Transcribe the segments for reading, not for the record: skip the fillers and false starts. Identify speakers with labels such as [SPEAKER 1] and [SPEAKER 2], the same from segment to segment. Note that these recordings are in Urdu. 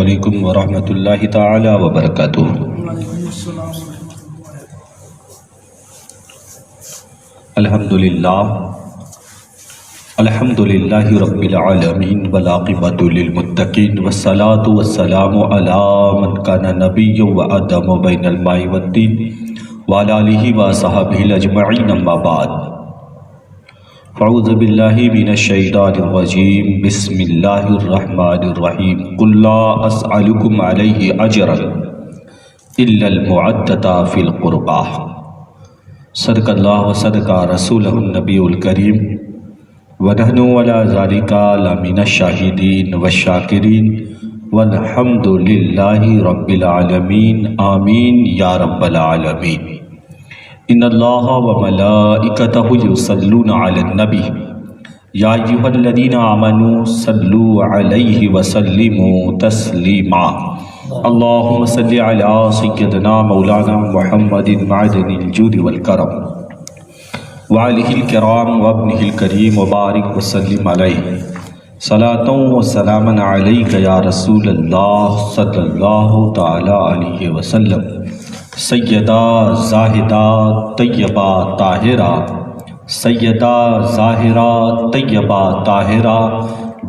[SPEAKER 1] علیکم ورحمۃ اللہ تعالی وبرکاتہ۔ الحمد للہ رب العالمین والعاقبۃ للمتقین والصلاة والسلام علی من کان نبی وآدم بین الماء والطین وعلی آلہ وصحبہ اجمعین، اما بعد فاعوذ باللہ من الشیطان الرجیم، بسم اللہ الرحمن الرحیم۔ قل لا اسألکم علیہ اجرا الا المودۃ فی القربى۔ صدق اللہ وصدق رسولہ النبی الکریم، ونحن علی ذلک لمن الشاہدین والشاکرین، والحمد للہ رب العالمین، آمین یا رب العالمین۔ ان اللہ وملائکتہ یصلون علی النبی یا ایھا الذین آمنوا صلوا علیہ وسلموا تسلیما۔ اللہم صل علی سیدنا مولانا محمد معدن الجود والکرم وآلہ الکرام وابنہ الکریم، وبارک وسلم علیہ صلاۃ و سلاما علیک یا رسول اللہ صلی اللہ تعالی علیہ وسلم۔ سیدہ زاہدہ طیبہ طاہرہ، سیدہ ظاہرہ طیبہ طاہرہ،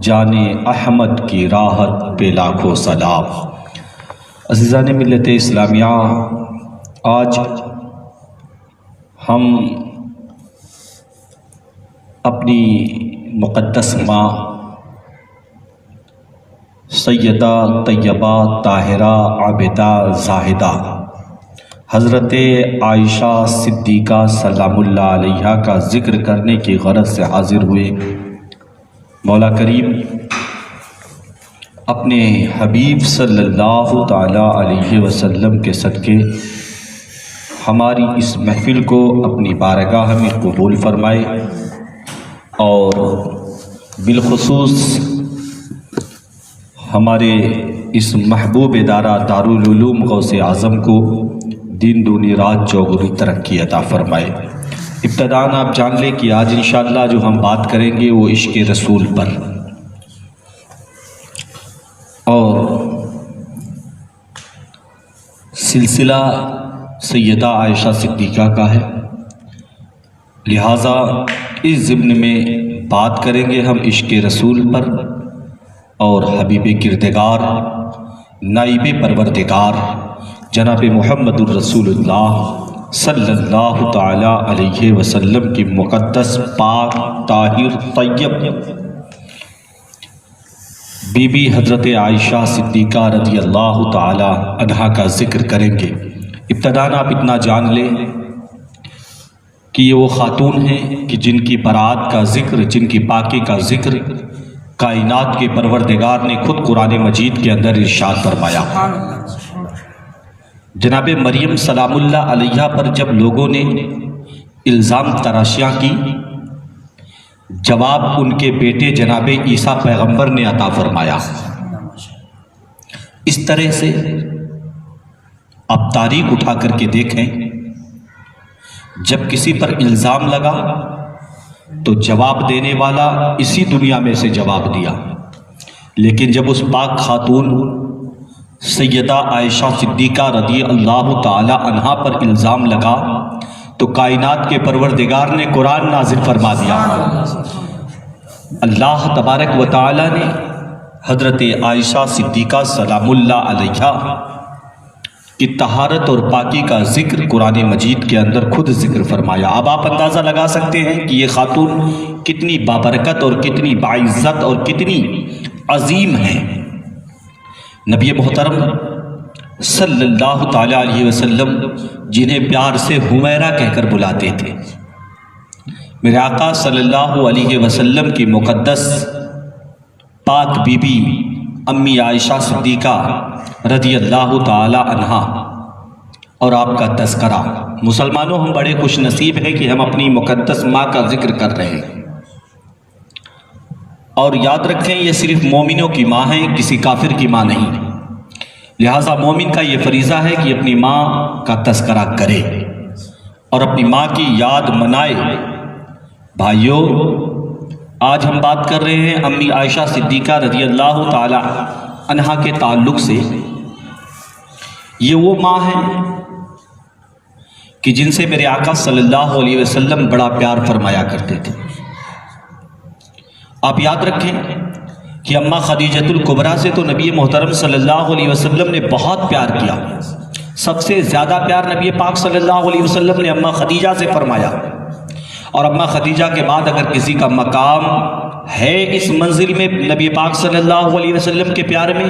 [SPEAKER 1] جان احمد کی راحت پہ لاکھوں سلام۔ عزیزان ملت اسلامیہ، آج ہم اپنی مقدس ماں سیدہ طیبہ طاہرہ عابدہ زاہدہ حضرت عائشہ صدیقہ سلام اللہ علیہا کا ذکر کرنے کی غرض سے حاضر ہوئے۔ مولا کریم اپنے حبیب صلی اللہ تعالی علیہ وسلم کے صدقے ہماری اس محفل کو اپنی بارگاہ میں قبول فرمائے، اور بالخصوص ہمارے اس محبوب ادارہ دارالعلوم غوث اعظم کو دین دونی رات چوگنی ترقی عطا فرمائے۔ ابتداً آپ جان لیں کہ آج انشاءاللہ جو ہم بات کریں گے وہ عشق رسول پر، اور سلسلہ سیدہ عائشہ صدیقہ کا ہے، لہٰذا اس ضمن میں بات کریں گے ہم عشق رسول پر اور حبیب کردگار نائب پروردگار جناب محمد الرسول اللہ صلی اللہ تعالی علیہ وسلم کی مقدس پاک طاہر طیب بی بی حضرت عائشہ صدیقہ رضی اللہ تعالی عنہا کا ذکر کریں گے۔ ابتداً آپ اتنا جان لیں کہ یہ وہ خاتون ہیں کہ جن کی برات کا ذکر، جن کی پاکی کا ذکر کائنات کے پروردگار نے خود قرآن مجید کے اندر ارشاد فرمایا۔ جناب مریم سلام اللہ علیہا پر جب لوگوں نے الزام تراشیاں کی، جواب ان کے بیٹے جناب عیسیٰ پیغمبر نے عطا فرمایا۔ اس طرح سے آپ تاریخ اٹھا کر کے دیکھیں، جب کسی پر الزام لگا تو جواب دینے والا اسی دنیا میں سے جواب دیا، لیکن جب اس پاک خاتون سیدہ عائشہ صدیقہ رضی اللہ تعالی عنہا پر الزام لگا تو کائنات کے پروردگار نے قرآن نازل فرما دیا۔ اللہ تبارک و تعالی نے حضرت عائشہ صدیقہ سلام اللہ علیہا کی طہارت اور پاکی کا ذکر قرآن مجید کے اندر خود ذکر فرمایا۔ اب آپ اندازہ لگا سکتے ہیں کہ یہ خاتون کتنی بابرکت اور کتنی باعزت اور کتنی عظیم ہیں۔ نبی محترم صلی اللہ تعالی علیہ وسلم جنہیں پیار سے حمیرہ کہہ کر بلاتے تھے، میرے آقا صلی اللہ علیہ وسلم کی مقدس پاک بی بی امی عائشہ صدیقہ رضی اللہ تعالی عنہا اور آپ کا تذکرہ۔ مسلمانوں، ہم بڑے خوش نصیب ہیں کہ ہم اپنی مقدس ماں کا ذکر کر رہے ہیں، اور یاد رکھیں یہ صرف مومنوں کی ماں ہے، کسی کافر کی ماں نہیں۔ لہٰذا مومن کا یہ فریضہ ہے کہ اپنی ماں کا تذکرہ کرے اور اپنی ماں کی یاد منائے۔ بھائیو، آج ہم بات کر رہے ہیں امی عائشہ صدیقہ رضی اللہ تعالی عنہا کے تعلق سے، یہ وہ ماں ہیں کہ جن سے میرے آقا صلی اللہ علیہ وسلم بڑا پیار فرمایا کرتے تھے۔ آپ یاد رکھیں کہ اماں خدیجۃ الکبریٰ سے تو نبی محترم صلی اللہ علیہ وسلم نے بہت پیار کیا، سب سے زیادہ پیار نبی پاک صلی اللہ علیہ وسلم نے اماں خدیجہ سے فرمایا، اور اماں خدیجہ کے بعد اگر کسی کا مقام ہے اس منزل میں نبی پاک صلی اللہ علیہ وسلم کے پیار میں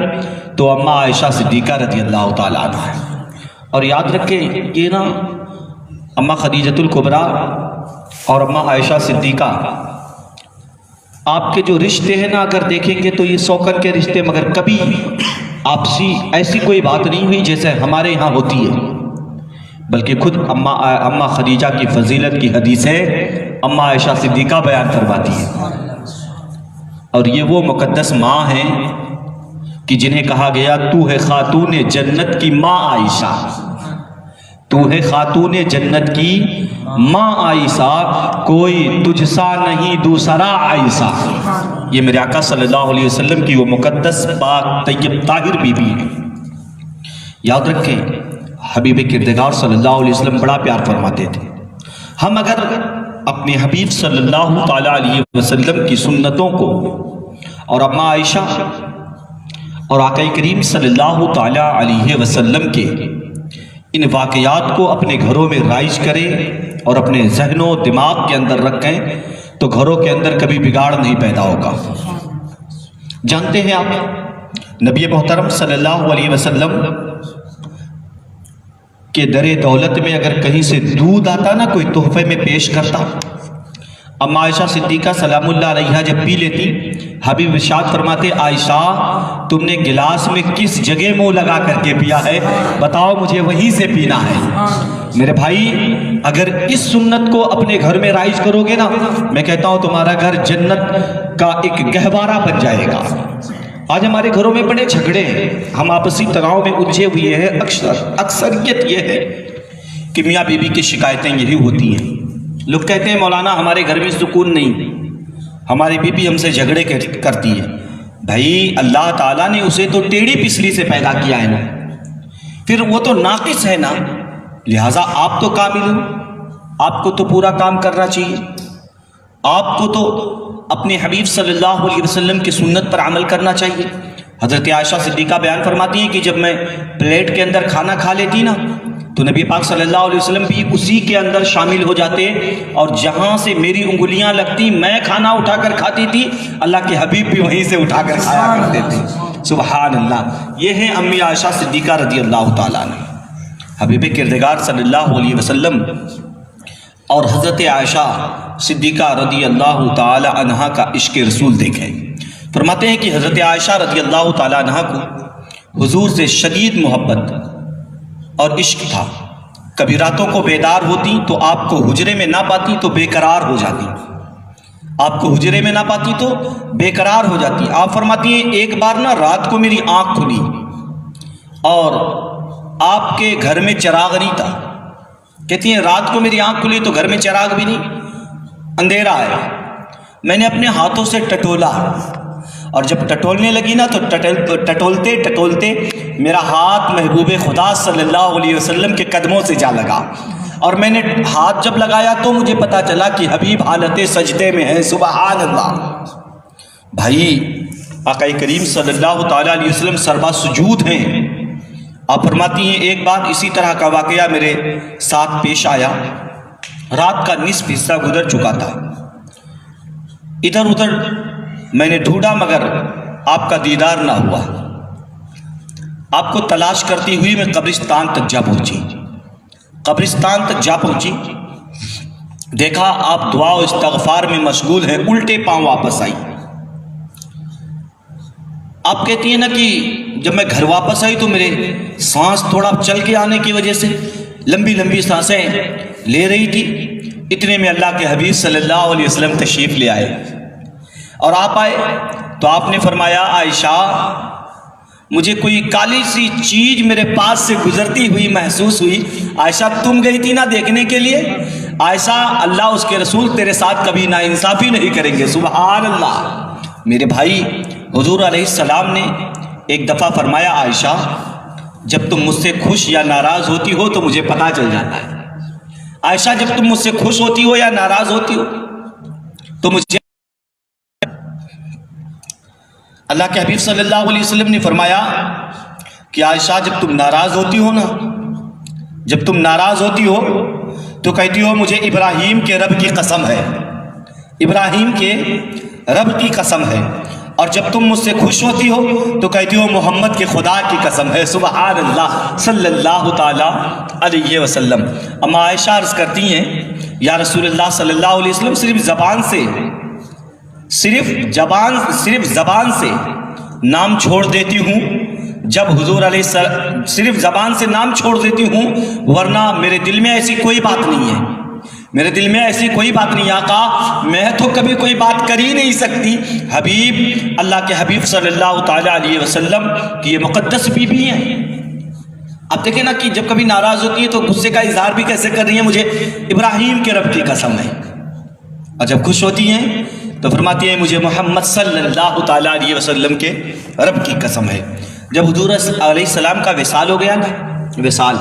[SPEAKER 1] تو اماں عائشہ صدیقہ رضی اللہ تعالیٰ عنہ ہے۔ اور یاد رکھیں یہ نا اماں خدیجۃ الکبریٰ اور اماں عائشہ صدیقہ، آپ کے جو رشتے ہیں نا اگر دیکھیں گے تو یہ سوکن کے رشتے، مگر کبھی آپسی ایسی کوئی بات نہیں ہوئی جیسے ہمارے یہاں ہوتی ہے، بلکہ خود اماں خدیجہ کی فضیلت کی حدیثیں اماں عائشہ صدیقہ بیان فرماتی ہیں۔ اور یہ وہ مقدس ماں ہیں کہ جنہیں کہا گیا تو ہے خاتون جنت کی ماں عائشہ، تو ہے خاتون جنت کی ماں عائشہ، کوئی تجھ سا نہیں دوسرا عائشہ۔ یہ میرے آقا صلی اللہ علیہ وسلم کی وہ مقدس پاک طیب طاہر بی بی ہے۔ یاد رکھیں حبیب کردگار صلی اللہ علیہ وسلم بڑا پیار فرماتے تھے۔ ہم اگر اپنے حبیب صلی اللہ تعالیٰ علیہ وسلم کی سنتوں کو اور اماں عائشہ اور آقا کریم صلی اللہ تعالیٰ علیہ وسلم کے ان واقعات کو اپنے گھروں میں رائج کریں اور اپنے ذہن و دماغ کے اندر رکھیں تو گھروں کے اندر کبھی بگاڑ نہیں پیدا ہوگا۔ جانتے ہیں آپ نبی محترم صلی اللہ علیہ وسلم کہ در دولت میں اگر کہیں سے دودھ آتا نا کوئی تحفے میں پیش کرتا، اماں عائشہ صدیقہ سلام اللہ علیہا جب پی لیتی، حبیب ارشاد فرماتے عائشہ تم نے گلاس میں کس جگہ منہ لگا کر کے پیا ہے، بتاؤ مجھے وہیں سے پینا ہے۔ میرے بھائی اگر اس سنت کو اپنے گھر میں رائج کرو گے نا، میں کہتا ہوں تمہارا گھر جنت کا ایک گہوارہ بن جائے گا۔ آج ہمارے گھروں میں بڑے جھگڑے ہیں، ہم آپسی تناؤ میں الجھے ہوئے ہیں، اکثریت یہ ہے کہ میاں بیوی کی شکایتیں یہی ہوتی ہیں۔ لوگ کہتے ہیں مولانا ہمارے گھر میں سکون نہیں، ہماری بیوی ہم سے جھگڑے کرتی ہے۔ بھائی اللہ تعالیٰ نے اسے تو ٹیڑھی پسلی سے پیدا کیا ہے نا، پھر وہ تو ناقص ہے نا، لہٰذا آپ تو کامل ہو، آپ کو تو پورا کام کرنا چاہیے، آپ کو تو اپنے حبیب صلی اللہ علیہ وسلم کی سنت پر عمل کرنا چاہیے۔ حضرت عائشہ صدیقہ بیان فرماتی ہیں کہ جب میں پلیٹ کے اندر کھانا کھا لیتی نا تو نبی پاک صلی اللہ علیہ وسلم بھی اسی کے اندر شامل ہو جاتے، اور جہاں سے میری انگلیاں لگتی میں کھانا اٹھا کر کھاتی تھی، اللہ کے حبیب بھی وہیں سے اٹھا کر کھایا کرتے تھے۔ سبحان اللہ، یہ ہیں امی عائشہ صدیقہ رضی اللہ تعالیٰ عنہ۔ حبیب کردگار صلی اللہ علیہ وسلم اور حضرت عائشہ صدیقہ رضی اللہ تعالی عنہا کا عشق رسول دیکھیں۔ فرماتے ہیں کہ حضرت عائشہ رضی اللہ تعالی عنہا کو حضور سے شدید محبت اور عشق تھا۔ کبھی راتوں کو بیدار ہوتی تو آپ کو حجرے میں نہ پاتی تو بے قرار ہو جاتی، آپ کو حجرے میں نہ پاتی تو بے قرار ہو جاتی۔ آپ فرماتی ہیں ایک بار نا رات کو میری آنکھ کھلی اور آپ کے گھر میں چراغ نہیں تھا۔ کہتی ہیں رات کو میری آنکھ کھلی تو گھر میں چراغ بھی نہیں، اندھیرا ہے۔ میں نے اپنے ہاتھوں سے ٹٹولا، اور جب ٹٹولنے لگی نا تو ٹٹولتے ٹٹولتے میرا ہاتھ محبوب خدا صلی اللہ علیہ وسلم کے قدموں سے جا لگا، اور میں نے ہاتھ جب لگایا تو مجھے پتا چلا کہ حبیب حالت سجدے میں ہے۔ سبحان اللہ۔ بھائی آقا کریم صلی اللہ تعالیٰ علیہ وسلم سربا سجود ہیں۔ آپ فرماتی ہیں ایک بار اسی طرح کا واقعہ میرے ساتھ پیش آیا، رات کا نصف حصہ گزر چکا تھا، ادھر ادھر میں نے ڈھونڈا مگر آپ کا دیدار نہ ہوا۔ آپ کو تلاش کرتی ہوئی میں قبرستان تک جا پہنچی، قبرستان تک جا پہنچی، دیکھا آپ دعا و استغفار میں مشغول ہیں، الٹے پاؤں واپس آئی۔ آپ کہتی ہیں نا کہ جب میں گھر واپس آئی تو میرے سانس تھوڑا چل کے آنے کی وجہ سے لمبی لمبی سانسیں لے رہی تھی، اتنے میں اللہ کے حبیب صلی اللہ علیہ وسلم تشریف لے آئے، اور آپ آئے تو آپ نے فرمایا عائشہ مجھے کوئی کالی سی چیز میرے پاس سے گزرتی ہوئی محسوس ہوئی۔ عائشہ تم گئی تھی نا دیکھنے کے لیے؟ عائشہ اللہ اس کے رسول تیرے ساتھ کبھی ناانصافی نہیں کریں گے۔ سبحان اللہ۔ میرے بھائی حضور علیہ السلام نے ایک دفعہ فرمایا عائشہ جب تم مجھ سے خوش یا ناراض ہوتی ہو تو مجھے پتہ چل جاتا ہے. عائشہ جب تم مجھ سے خوش ہوتی ہو یا ناراض ہوتی ہو تو مجھے. اللہ کے حبیب صلی اللہ علیہ وسلم نے فرمایا کہ عائشہ جب تم ناراض ہوتی ہو نا، جب تم ناراض ہوتی ہو تو کہتی ہو مجھے ابراہیم کے رب کی قسم ہے، ابراہیم کے رب کی قسم ہے. اور جب تم مجھ سے خوش ہوتی ہو تو کہتی ہو محمد کے خدا کی قسم ہے. سبحان اللہ صلی اللہ تعالی علیہ وسلم. اما عائشہ عرض کرتی ہیں یا رسول اللہ صلی اللہ علیہ وسلم صرف زبان سے نام چھوڑ دیتی ہوں جب حضور علیہ السلام، صرف زبان سے نام چھوڑ دیتی ہوں، ورنہ میرے دل میں ایسی کوئی بات نہیں ہے، میرے دل میں ایسی کوئی بات نہیں. آقا میں تو کبھی کوئی بات کر ہی نہیں سکتی. حبیب، اللہ کے حبیب صلی اللہ تعالی علیہ وسلم کی یہ مقدس بیوی ہیں. اب دیکھیں نا کہ جب کبھی ناراض ہوتی ہے تو غصے کا اظہار بھی کیسے کر رہی ہیں، مجھے ابراہیم کے رب کی قسم ہے. اور جب خوش ہوتی ہیں تو فرماتی ہیں مجھے محمد صلی اللہ تعالی علیہ وسلم کے رب کی قسم ہے. جب حضور علیہ السلام کا وصال ہو گیا نا، وصال،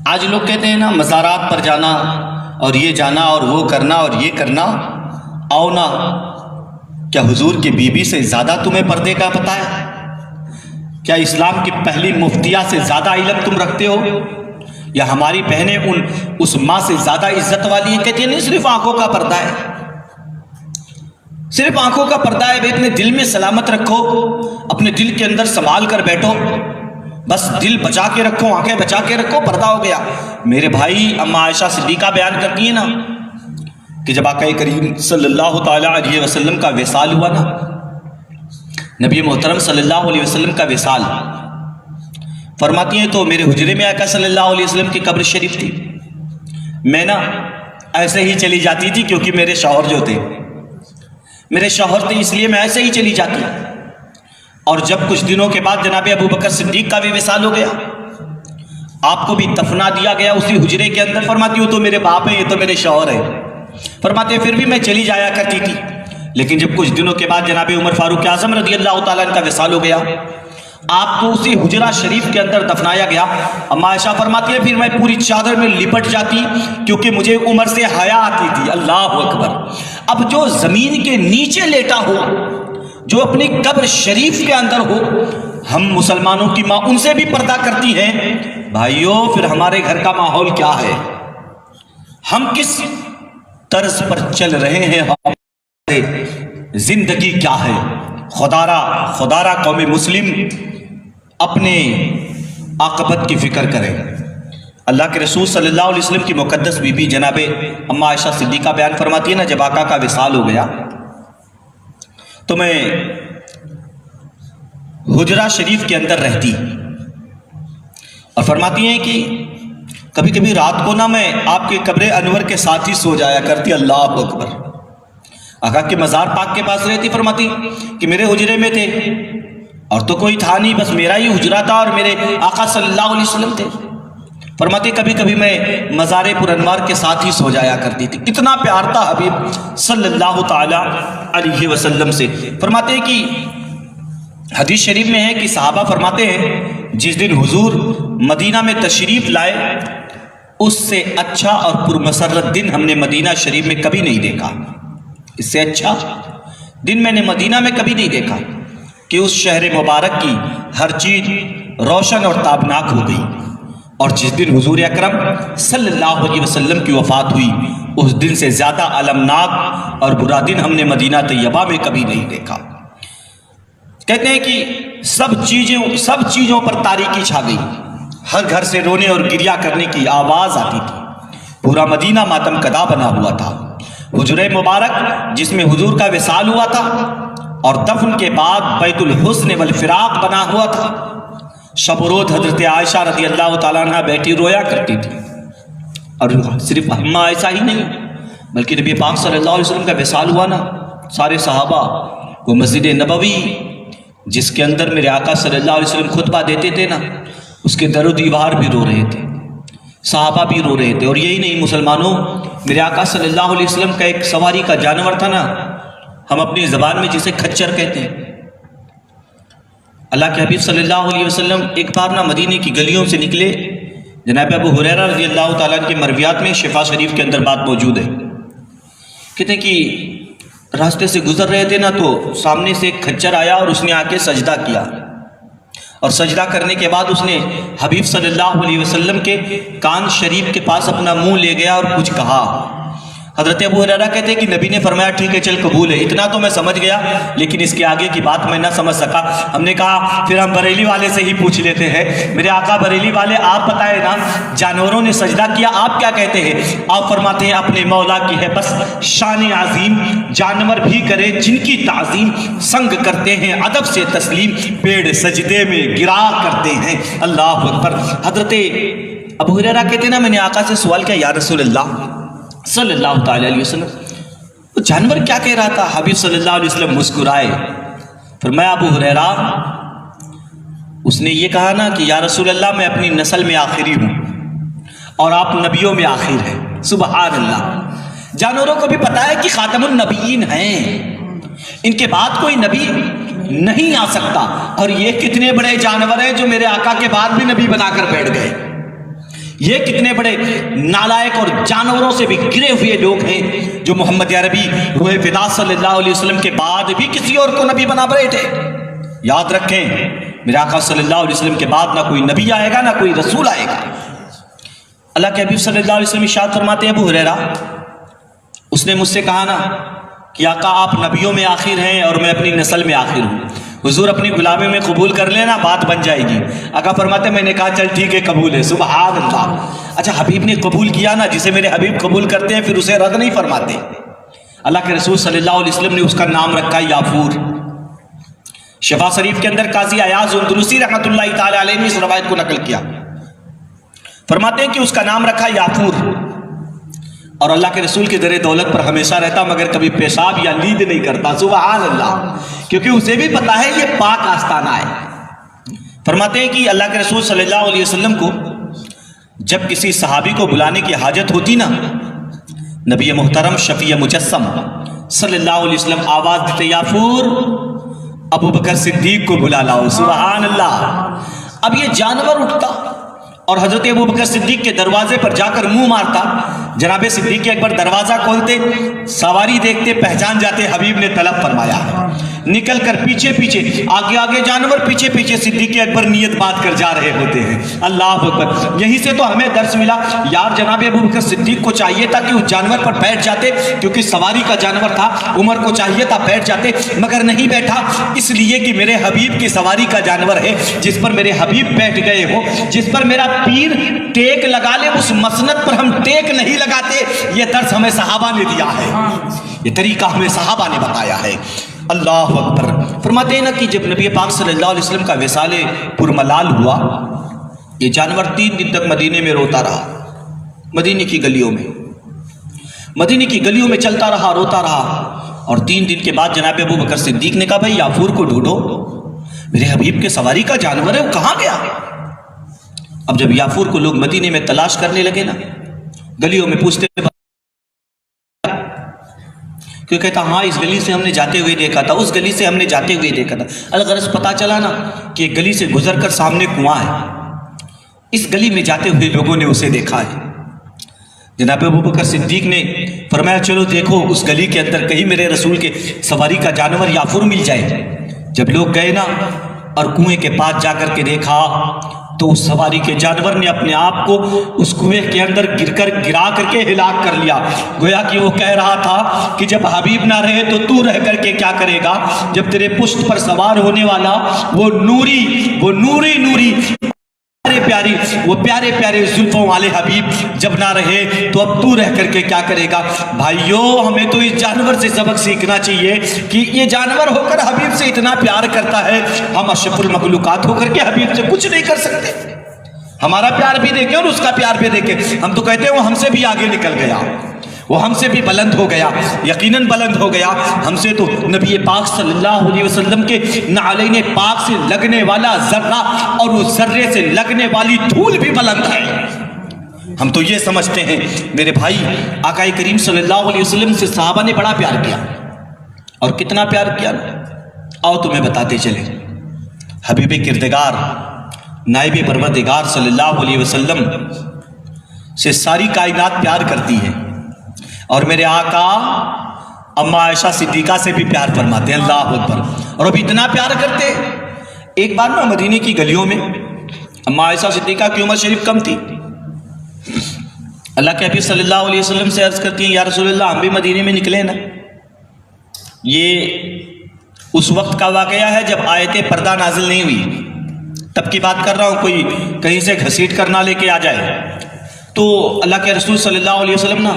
[SPEAKER 1] آج لوگ کہتے ہیں نا مزارات پر جانا اور یہ جانا اور وہ کرنا اور یہ کرنا. آؤ نا، کیا حضور کی بیوی سے زیادہ تمہیں پردے کا پتہ ہے؟ کیا اسلام کی پہلی مفتیہ سے زیادہ علم تم رکھتے ہو؟ یا ہماری بہنیں اس ماں سے زیادہ عزت والی ہیں؟ کہتی ہیں نہیں، صرف آنکھوں کا پردہ ہے، صرف آنکھوں کا پردہ ہے. بھائی اپنے دل میں سلامت رکھو، اپنے دل کے اندر سنبھال کر بیٹھو، بس دل بچا کے رکھو، آنکھیں بچا کے رکھو، پردہ ہو گیا. میرے بھائی، اما عائشہ صدیقہ بیان کرتی ہیں نا کہ جب آقا کریم صلی اللہ تعالی علیہ وسلم کا وصال ہوا نا، نبی محترم صلی اللہ علیہ وسلم کا وصال، فرماتی ہیں تو میرے حجرے میں آقا صلی اللہ علیہ وسلم کی قبر شریف تھی. میں نا ایسے ہی چلی جاتی تھی کیونکہ میرے شوہر جو تھے، میرے شوہر تھے، اس لیے میں ایسے ہی چلی جاتی. اور جب کچھ دنوں کے بعد جناب ابو بکر صدیق کا بھی وصال ہو گیا، آپ کو بھی دفنا دیا گیا اسی حجرے کے اندر. فرماتی ہوں تو میرے باپ ہیں، یہ تو میرے شوہر ہیں. فرماتے ہیں پھر بھی میں چلی جایا کرتی تھی. لیکن جب کچھ دنوں کے بعد جناب عمر فاروق اعظم رضی اللہ تعالیٰ عنہ کا وصال ہو گیا، آپ کو اسی حجرہ شریف کے اندر دفنایا گیا. اما عائشہ فرماتی ہے پھر میں پوری چادر میں لپٹ جاتی کیونکہ مجھے عمر سے حیا آتی تھی. اللہ اکبر. اب جو زمین کے نیچے لیٹا ہو، جو اپنی قبر شریف کے اندر ہو، ہم مسلمانوں کی ماں ان سے بھی پردہ کرتی ہیں. بھائیوں، پھر ہمارے گھر کا ماحول کیا ہے؟ ہم کس طرز پر چل رہے ہیں؟ ہماری زندگی کیا ہے؟ خدارا قوم مسلم اپنے عاقبت کی فکر کریں. اللہ کے رسول صلی اللہ علیہ وسلم کی مقدس بی بی جناب اما عائشہ صدیقہ بیان فرماتی ہے نا، جب آقا کا وصال ہو گیا تو میں حجرہ شریف کے اندر رہتی، اور فرماتی ہیں کہ کبھی کبھی رات کو نہ میں آپ کے قبر انور کے ساتھ ہی سو جایا کرتی. اللہ اکبر. آقا کے مزار پاک کے پاس رہتی. فرماتی کہ میرے حجرے میں تھے اور تو کوئی تھا نہیں، بس میرا ہی حجرہ تھا اور میرے آقا صلی اللہ علیہ وسلم تھے. فرماتی کبھی کبھی میں مزار پر انوار کے ساتھ ہی سو جایا کرتی تھی. اتنا پیار تھا حبیب صلی اللہ تعالی علیہ وسلم سے. فرماتے ہیں کہ حدیث شریف میں ہے کہ صحابہ فرماتے ہیں جس دن حضور مدینہ میں تشریف لائے اس سے اچھا اور پرمسرت دن ہم نے مدینہ شریف میں کبھی نہیں دیکھا. اس سے اچھا دن میں نے مدینہ میں کبھی نہیں دیکھا کہ اس شہر مبارک کی ہر چیز روشن اور تابناک ہو گئی. اور جس دن حضور اکرم صلی اللہ علیہ وسلم کی وفات ہوئی اس دن سے زیادہ المناک اور برا دن ہم نے مدینہ طیبہ میں کبھی نہیں دیکھا. کہتے ہیں کہ سب چیزوں پر تاریکی چھا گئی. ہر گھر سے رونے اور گریہ کرنے کی آواز آتی تھی. پورا مدینہ ماتم کدا بنا ہوا تھا. حجرہ مبارک جس میں حضور کا وصال ہوا تھا اور دفن کے بعد بیت الحزن والفراق بنا ہوا تھا. شب و روز حضرت عائشہ رضی اللہ تعالیٰ عنہ بیٹھی رویا کرتی تھی. اور صرف اما عائشہ ہی نہیں بلکہ نبی پاک صلی اللہ علیہ وسلم کا وصال ہوا نا، سارے صحابہ وہ مسجد نبوی جس کے اندر میرے آقا صلی اللہ علیہ وسلم خطبہ دیتے تھے نا، اس کے در و دیوار بھی رو رہے تھے، صحابہ بھی رو رہے تھے. اور یہی نہیں مسلمانوں، میرے آقا صلی اللہ علیہ وسلم کا ایک سواری کا جانور تھا نا، ہم اپنی زبان میں جسے کھچر کہتے ہیں. اللہ کے حبیب صلی اللہ علیہ وسلم ایک بار نہ مدینے کی گلیوں سے نکلے. جناب ابو ہریرہ رضی اللہ تعالیٰ عنہ کے مرویات میں شفا شریف کے اندر بات موجود ہے. کہتے ہیں کہ راستے سے گزر رہے تھے نا تو سامنے سے ایک کھچر آیا اور اس نے آ کے سجدہ کیا، اور سجدہ کرنے کے بعد اس نے حبیب صلی اللہ علیہ وسلم کے کان شریف کے پاس اپنا منہ لے گیا اور کچھ کہا. حضرت ابو ہریرہ کہتے ہیں کہ نبی نے فرمایا ٹھیک ہے چل قبول ہے. اتنا تو میں سمجھ گیا لیکن اس کے آگے کی بات میں نہ سمجھ سکا. ہم نے کہا پھر ہم بریلی والے سے ہی پوچھ لیتے ہیں. میرے آقا بریلی والے آپ بتائے نا، جانوروں نے سجدہ کیا آپ کیا کہتے ہیں؟ آپ فرماتے ہیں اپنے مولا کی ہے بس شان عظیم، جانور بھی کرے جن کی تعظیم، سنگ کرتے ہیں ادب سے تسلیم، پیڑ سجدے میں گرا کرتے ہیں. اللہ اکبر. حضرت ابو ہریرہ کہتے ہیں نا میں نے آقا سے سوال کیا یا رسول اللہ صلی اللہ تعالی علیہ وسلم وہ جانور کیا کہہ رہا تھا؟ حبیب صلی اللہ علیہ وسلم مسکرائے. فرمایا ابو ہریرہ اس نے یہ کہا نا کہ یا رسول اللہ میں اپنی نسل میں آخری ہوں اور آپ نبیوں میں آخر ہیں. سبحان اللہ. جانوروں کو بھی پتا ہے کہ خاتم النبیین ہیں، ان کے بعد کوئی نبی نہیں آ سکتا، اور یہ کتنے بڑے جانور ہیں جو میرے آقا کے بعد بھی نبی بنا کر بیٹھ گئے. یہ کتنے بڑے نالائق اور جانوروں سے بھی گرے ہوئے لوگ ہیں جو محمد عربی روح فدا صلی اللہ علیہ وسلم کے بعد بھی کسی اور کو نبی بنا بیٹھے. یاد رکھیں میرے آقا صلی اللہ علیہ وسلم کے بعد نہ کوئی نبی آئے گا نہ کوئی رسول آئے گا. اللہ کے حبیب صلی اللہ علیہ وسلم ارشاد فرماتے ہیں ابو ہریرہ اس نے مجھ سے کہا نا کہ آقا آپ نبیوں میں آخر ہیں اور میں اپنی نسل میں آخر ہوں، حضور اپنی غلامی میں قبول کر لینا بات بن جائے گی. آقا فرماتے میں نے کہا چل ٹھیک ہے قبول ہے. سبحان اللہ. اچھا حبیب نے قبول کیا نا، جسے میرے حبیب قبول کرتے ہیں پھر اسے رد نہیں فرماتے. اللہ کے رسول صلی اللہ علیہ وسلم نے اس کا نام رکھا یافور. شفا شریف کے اندر قاضی ایاز اندلسی رحمۃ اللہ تعالی علیہ نے اس روایت کو نقل کیا. فرماتے ہیں کہ اس کا نام رکھا یافور، اور اللہ کے رسول کے در دولت پر ہمیشہ رہتا مگر کبھی پیشاب یا نیند نہیں کرتا. سبحان اللہ. کیونکہ اسے بھی پتا ہے یہ پاک آستانہ ہے. فرماتے ہیں کہ اللہ کے رسول صلی اللہ علیہ وسلم کو جب کسی صحابی کو بلانے کی حاجت ہوتی نا، نبی محترم شفیع مجسم صلی اللہ علیہ وسلم آواز دیتے یافور ابو بکر صدیق کو بلا لاؤ. سبحان اللہ. اب یہ جانور اٹھتا اور حضرت ابو بکر صدیق کے دروازے پر جا کر منہ مارتا. جناب صدیق اکبر دروازہ کھولتے، سواری دیکھتے، پہچان جاتے حبیب نے طلب فرمایا ہے. نکل کر پیچھے پیچھے، آگے آگے جانور، پیچھے پیچھے صدیق اکبر نیت بات کر جا رہے ہوتے ہیں. اللہ اکبر. یہیں سے تو ہمیں درس ملا یار جناب ابو بکر صدیق کو چاہیے تھا کہ اس جانور پر بیٹھ جاتے، کیونکہ سواری کا جانور تھا. عمر کو چاہیے تھا بیٹھ جاتے مگر نہیں بیٹھا، اس لیے کہ میرے حبیب کی سواری کا جانور ہے جس پر میرے حبیب بیٹھ گئے ہو، جس پر میرا پیر ٹیک لگا لے اس مسند پر ہم ٹیک نہیں لگاتے. یہ درس ہمیں صحابہ نے دیا ہے، یہ طریقہ ہمیں صحابہ نے بتایا ہے. اللہ اکبر. فرماتے ہیں نا کہ جب نبی پاک صلی اللہ علیہ وسلم کا وصال پرملال ہوا، یہ جانور 3 دن تک مدینے میں روتا رہا. مدینے کی گلیوں میں چلتا رہا، روتا رہا. اور 3 دن کے بعد جناب ابو بکر صدیق نے کہا بھائی یافور کو ڈھونڈو، میرے حبیب کے سواری کا جانور ہے، وہ کہاں گیا؟ اب جب یافور کو لوگ مدینے میں تلاش کرنے لگے نا، گلیوں میں پوچھتے کیوں کہتا ہاں اس گلی سے ہم نے جاتے ہوئے دیکھا تھا، اس گلی سے ہم نے جاتے ہوئے دیکھا تھا. الغرض پتا چلا نا کہ گلی سے گزر کر سامنے کنواں ہے، اس گلی میں جاتے ہوئے لوگوں نے اسے دیکھا ہے. جناب ابو بکر صدیق نے فرمایا چلو دیکھو اس گلی کے اندر کہیں میرے رسول کے سواری کا جانور یافور مل جائے. جب لوگ گئے نا اور کنویں کے پاس جا کر کے دیکھا تو اس سواری کے جانور نے اپنے آپ کو اس کنویں کے اندر گرا کر کے ہلاک کر لیا. گویا کہ وہ کہہ رہا تھا کہ جب حبیب نہ رہے تو تو رہ کر کے کیا کرے گا؟ جب تیرے پشت پر سوار ہونے والا وہ نوری پیارے پیارے زلفوں والے حبیب جب نہ رہے تو اب تو رہ کر کے کیا کرے گا؟ بھائیو ہمیں تو اس جانور سے سبق سیکھنا چاہیے کہ یہ جانور ہو کر حبیب سے اتنا پیار کرتا ہے، ہم اشرف المخلوقات ہو کر کے حبیب سے کچھ نہیں کر سکتے. ہمارا پیار بھی دیکھیں اور اس کا پیار بھی دیکھیں. ہم تو کہتے ہیں وہ ہم سے بھی آگے نکل گیا، وہ ہم سے بھی بلند ہو گیا، یقیناً بلند ہو گیا. ہم سے تو نبی پاک صلی اللہ علیہ وسلم کے نعلین پاک سے لگنے والا ذرہ اور اس ذرے سے لگنے والی دھول بھی بلند ہے. ہم تو یہ سمجھتے ہیں میرے بھائی آقا کریم صلی اللہ علیہ وسلم سے صحابہ نے بڑا پیار کیا. اور کتنا پیار کیا آؤ تمہیں بتاتے چلیں. حبیب کردگار نائب پروردگار صلی اللہ علیہ وسلم سے ساری کائنات پیار کرتی ہے، اور میرے آقا اماں عائشہ صدیقہ سے بھی پیار فرماتے ہیں، اللہ اکبر۔ اور اب اتنا پیار کرتے، ایک بار نا مدینے کی گلیوں میں اماں عائشہ صدیقہ کی عمر شریف کم تھی، اللہ کے حبیب صلی اللہ علیہ وسلم سے عرض کرتی ہیں یا رسول اللہ ہم بھی مدینے میں نکلے نا۔ یہ اس وقت کا واقعہ ہے جب آیت پردہ نازل نہیں ہوئی، تب کی بات کر رہا ہوں، کوئی کہیں سے گھسیٹ کر نہ لے کے آ جائے۔ تو اللہ کے رسول صلی اللہ علیہ وسلم نا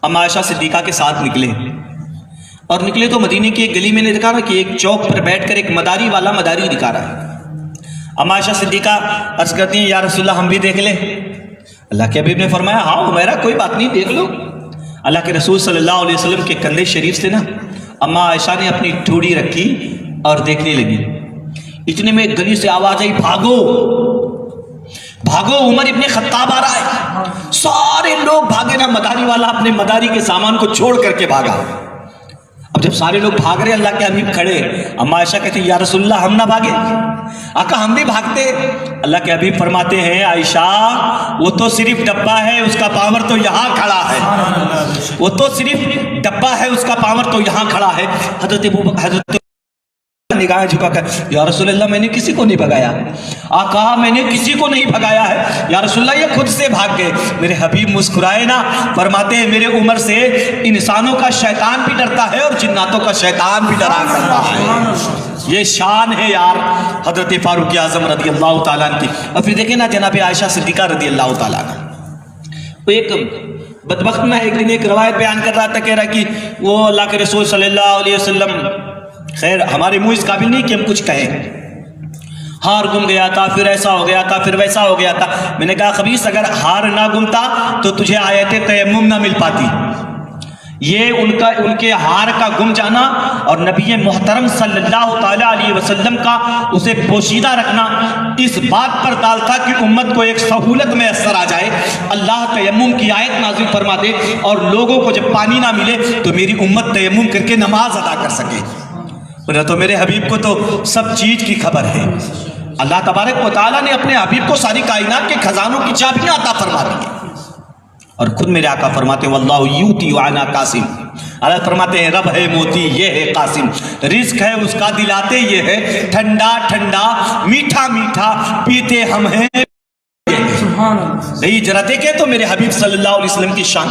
[SPEAKER 1] اماں عائشہ صدیقہ کے ساتھ نکلے، اور نکلے تو مدینے کی ایک گلی میں نے دیکھا نا کہ ایک چوک پر بیٹھ کر ایک مداری والا مداری دکھا رہا ہے۔ اماں عائشہ صدیقہ عرض کرتی ہیں یا رسول اللہ ہم بھی دیکھ لیں؟ اللہ کے حبیب نے فرمایا ہاں عمیرہ کوئی بات نہیں، دیکھ لو۔ اللہ کے رسول صلی اللہ علیہ وسلم کے کندھے شریف سے نا اماں عائشہ نے اپنی ٹھوڑی رکھی اور دیکھنے لگی۔ اتنے میں گلی سے آواز آئی بھاگو بھاگو، عمر ابن خطاب آ رہا ہے۔ سارے لوگ بھاگے نا، مداری والا اپنے مداری کے سامان کو چھوڑ کر کے بھاگا۔ اب جب سارے لوگ بھاگ رہے اللہ کے حبیب کھڑے، اماں عائشہ کہتی یا رسول اللہ ہم نہ بھاگے؟ آقا ہم بھی بھاگتے۔ اللہ کے حبیب فرماتے ہیں عائشہ وہ تو صرف ڈبہ ہے، اس کا پاور تو یہاں کھڑا ہے، وہ تو صرف ڈبہ ہے، اس کا پاور تو یہاں کھڑا ہے۔ حضرت نگاہیں جھکا کر یا رسول اللہ میں نے کسی کو نہیں بھگایا، آقا میں نے کسی کو نہیں بھگایا ہے یا رسول اللہ، یہ خود سے بھاگ گئے۔ میرے حبیب مسکرائے نا، فرماتے ہیں میرے عمر سے انسانوں کا شیطان بھی ڈرتا ہے اور جناتوں کا شیطان بھی ڈرا کرتا ہے۔ یہ شان ہے یار حضرت فاروق اعظم رضی اللہ تعالیٰ عنہ کی۔ اور پھر دیکھیں نا جناب عائشہ صدیقہ رضی اللہ تعالیٰ عنہ، وہ ایک بدبخت میں ایک دن ایک روایت بیان کر رہا تھا، کہہ رہا کہ وہ اللہ کے رسول صلی اللہ علیہ وسلم، خیر ہمارے منہ اس قابل نہیں کہ ہم کچھ کہیں، ہار گم گیا تھا، پھر ایسا ہو گیا تھا، پھر ویسا ہو گیا تھا۔ میں نے کہا خبیث اگر ہار نہ گمتا تو تجھے آیت تیمم نہ مل پاتی۔ یہ ان کے ہار کا گم جانا اور نبی محترم صلی اللہ تعالیٰ علیہ وسلم کا اسے پوشیدہ رکھنا اس بات پر ڈال تھا کہ امت کو ایک سہولت میں اثر آ جائے، اللہ تیمم کی آیت نازل فرما دے اور لوگوں کو جب پانی نہ ملے تو میری امت تیمم کر کے نماز ادا کر سکے۔ تو میرے حبیب کو تو سب چیز کی خبر ہے۔ اللہ تبارک و تعالیٰ نے اپنے حبیب کو ساری کائنات کے خزانوں کی چابیاں عطا فرما دی ہیں، اور خود میرے آقا فرماتے ہیں واللہ یوتی وانا قاسم، اللہ فرماتے ہیں رب ہے موتی یہ ہے قاسم، رزق ہے اس کا دلاتے یہ ہے، ٹھنڈا ٹھنڈا میٹھا میٹھا پیتے ہم ہیں۔ نہیں ذرا دیکھیں تو میرے حبیب صلی اللہ علیہ وسلم کی شان،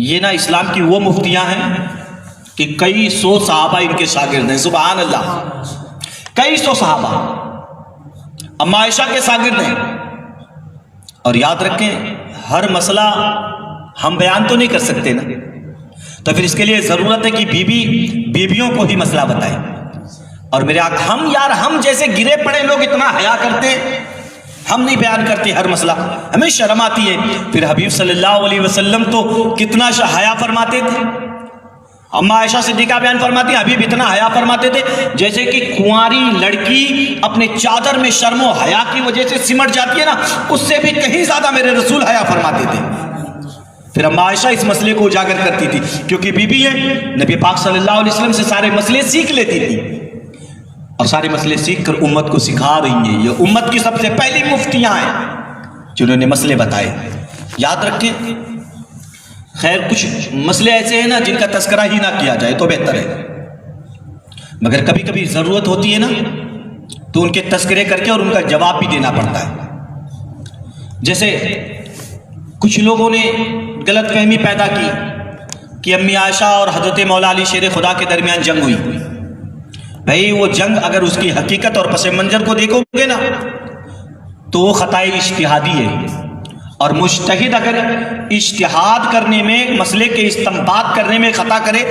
[SPEAKER 1] یہ نا اسلام کی وہ مفتیاں ہیں کہ کئی سو صحابہ ان کے شاگرد ہیں، سبحان اللہ، کئی سو صحابہ اماں عائشہ کے شاگرد ہیں۔ اور یاد رکھیں ہر مسئلہ ہم بیان تو نہیں کر سکتے نا، تو پھر اس کے لیے ضرورت ہے کہ بیویوں کو ہی مسئلہ بتائیں۔ اور میرے آقا ہم جیسے گرے پڑے لوگ اتنا حیا کرتے ہیں، ہم نہیں بیان کرتے ہر مسئلہ، ہمیں شرم آتی ہے۔ پھر حبیب صلی اللہ علیہ وسلم تو کتنا حیا فرماتے تھے، اماں عائشہ صدیقہ بیان فرماتی ہیں حبیب اتنا حیا فرماتے تھے جیسے کہ کنواری لڑکی اپنے چادر میں شرم و حیا کی وجہ سے سمٹ جاتی ہے نا، اس سے بھی کہیں زیادہ میرے رسول حیا فرماتے تھے۔ پھر اماں عائشہ اس مسئلے کو اجاگر کرتی تھی کیونکہ بی بی ہے، نبی پاک صلی اللہ علیہ وسلم سے سارے مسئلے سیکھ لیتی تھی، اور سارے مسئلے سیکھ کر امت کو سکھا رہی ہیں۔ یہ امت کی سب سے پہلی مفتیاں ہیں جنہوں نے مسئلے بتائے۔ یاد رکھیں خیر کچھ مسئلے ایسے ہیں نا جن کا تذکرہ ہی نہ کیا جائے تو بہتر ہے، مگر کبھی کبھی ضرورت ہوتی ہے نا تو ان کے تذکرے کر کے اور ان کا جواب بھی دینا پڑتا ہے۔ جیسے کچھ لوگوں نے غلط فہمی پیدا کی کہ امی عائشہ اور حضرت مولا علی شیر خدا کے درمیان جنگ ہوئی۔ بھئی وہ جنگ اگر اس کی حقیقت اور پس منظر کو دیکھو گے نا تو وہ خطائے اجتہادی ہے، اور مجتہد اگر اجتہاد کرنے میں مسئلے کے استنباط کرنے میں خطا کرے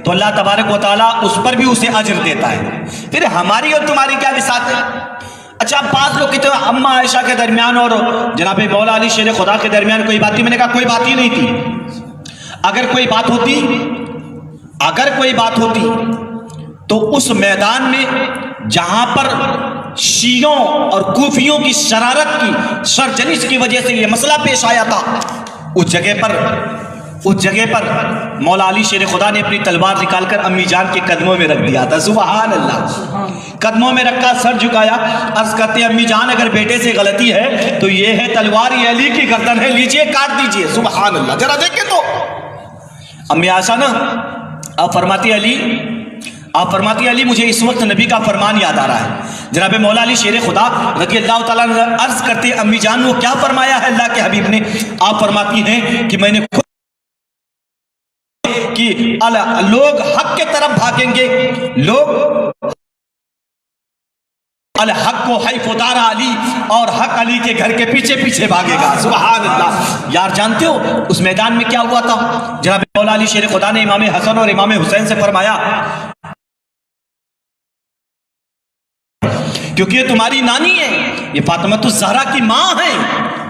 [SPEAKER 1] تو اللہ تبارک و تعالیٰ اس پر بھی اسے اجر دیتا ہے۔ پھر ہماری اور تمہاری کیا بساط ہے؟ اچھا بعض لوگ کہتے ہیں اماں عائشہ کے درمیان اور جناب مولا علی شیر خدا کے درمیان کوئی بات تھی، میں نے کہا کوئی بات ہی نہیں تھی۔ اگر کوئی بات ہوتی تو اس میدان میں جہاں پر شیعوں اور کوفیوں کی شرارت کی سرجنش کی وجہ سے یہ مسئلہ پیش آیا تھا، اس جگہ پر اس جگہ پر مولا علی شیر خدا نے اپنی تلوار نکال کر امی جان کے قدموں میں رکھ دیا تھا. سبحان اللہ. قدموں میں رکھا, سر جھکایا, عرض کرتے امی جان اگر بیٹے سے غلطی ہے تو یہ ہے تلوار, یہ علی کی گردن ہے, لیجئے کاٹ دیجئے. سبحان اللہ. ذرا دیکھیں تو امی عائشہ نا آپ فرماتی علی مجھے اس وقت نبی کا فرمان یاد آ رہا ہے. جناب مولا علی شیر خدا رضی اللہ تعالیٰ عنہ عرض کرتے امی جان وہ کیا فرمایا ہے اللہ کے حبیب نے؟ آپ فرماتی ہیں کہ میں نے خود کہ لوگ حق کے طرف بھاگیں گے, لوگ الحق کو حیف دار علی, اور حق علی کے گھر کے پیچھے پیچھے بھاگے گا. سبحان اللہ. یار جانتے ہو اس میدان میں کیا ہوا تھا؟ جناب مولا علی شیر خدا نے امام حسن اور امام حسین سے فرمایا کیونکہ یہ تمہاری نانی ہے, یہ فاطمہ الزہرا کی ماں ہیں,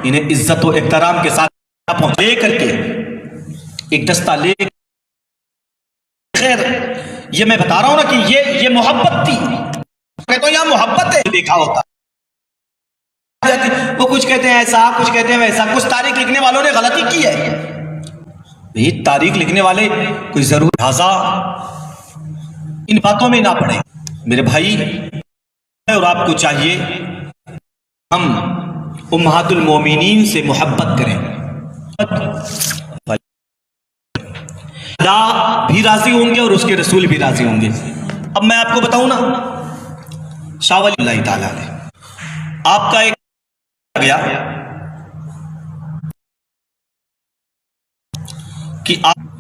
[SPEAKER 1] انہیں عزت و احترام کے ساتھ لے کر کے ایک دستہ لے. خیر یہ میں بتا رہا ہوں نا کہ یہ محبت تھی. کہتا ہوں یہاں محبت ہے, دیکھا ہوتا وہ کچھ کہتے ہیں ایسا, کچھ کہتے ہیں ویسا. کچھ تاریخ لکھنے والوں نے غلطی کی ہے. یہ تاریخ لکھنے والے کوئی ضرور لہذا ان باتوں میں نہ پڑے میرے بھائی. اور آپ کو چاہیے ہم امہات المومنین سے محبت کریں. اللہ بھی راضی ہوں گے اور اس کے رسول بھی راضی ہوں گے. اب میں آپ کو بتاؤں نا, شاہ ولی اللہ تعالیٰ علیہ آپ کا ایک گیا کہ آپ